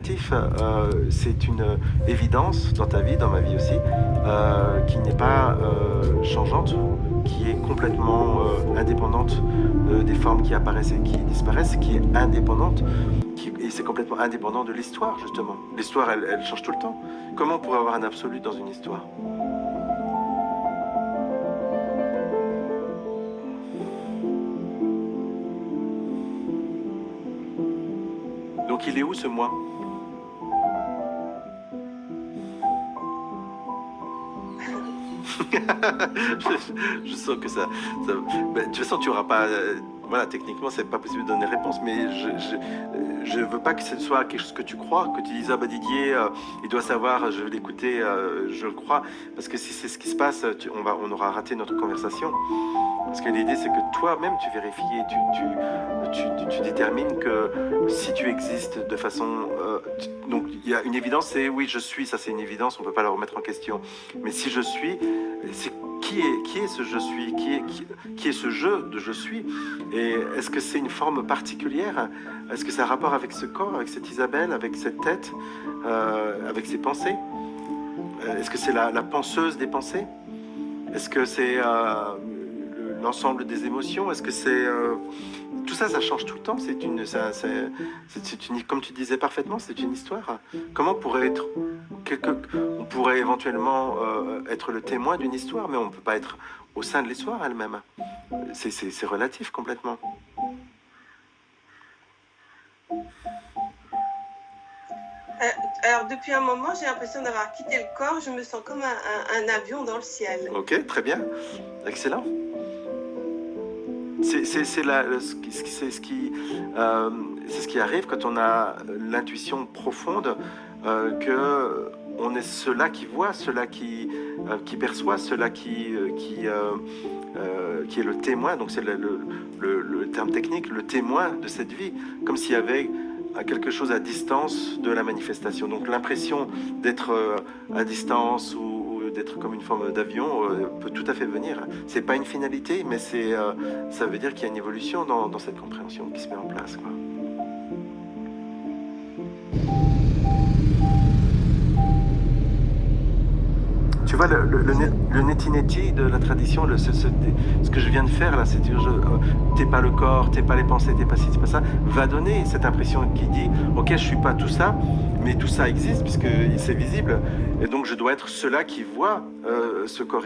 C'est une évidence dans ta vie, dans ma vie aussi, qui n'est pas changeante, qui est complètement indépendante des formes qui apparaissent et qui disparaissent, qui est indépendante, et c'est complètement indépendant de l'histoire, justement. L'histoire, elle change tout le temps. Comment on pourrait avoir un absolu dans une histoire? Donc il est où ce moi? je sens que bah, de toute façon, tu n'auras pas. Voilà, techniquement, c'est pas possible de donner réponse, mais je veux pas que ce soit quelque chose que tu crois, que tu dises ah bah Didier, il doit savoir, je vais l'écouter, je le crois, parce que si c'est ce qui se passe, on aura raté notre conversation. Parce que l'idée, c'est que toi-même, tu vérifies et tu détermines que si tu existes de façon... donc, il y a une évidence, c'est oui, je suis, ça c'est une évidence, on ne peut pas la remettre en question. Mais si je suis, c'est qui est ce je suis, qui est ce jeu de je suis? Et est-ce que c'est une forme particulière? Est-ce que ça a rapport avec ce corps, avec cette Isabelle, avec cette tête, avec ses pensées? Est-ce que c'est la penseuse des pensées? Est-ce que c'est l'ensemble des émotions? Est-ce que c'est... tout ça, ça change tout le temps. Comme tu disais parfaitement, c'est une histoire. Comment on pourrait être... on pourrait éventuellement être le témoin d'une histoire, mais on ne peut pas être au sein de l'histoire elle-même. C'est relatif complètement. Alors, depuis un moment, j'ai l'impression d'avoir quitté le corps. Je me sens comme un avion dans le ciel. Ok, très bien. Excellent. C'est ce qui arrive quand on a l'intuition profonde que on est cela qui voit, cela qui perçoit, cela qui est le témoin. Donc c'est le terme technique, le témoin de cette vie, comme s'il y avait quelque chose à distance de la manifestation. Donc l'impression d'être à distance ou d'être comme une forme d'avion peut tout à fait venir. C'est pas une finalité, mais ça veut dire qu'il y a une évolution dans cette compréhension qui se met en place, quoi. Tu vois, le neti-neti de la tradition, ce que je viens de faire là, c'est dire, t'es pas le corps, t'es pas les pensées, t'es pas ci, t'es pas ça, va donner cette impression qui dit, ok, je suis pas tout ça, mais tout ça existe puisque c'est visible, et donc je dois être cela qui voit ce corps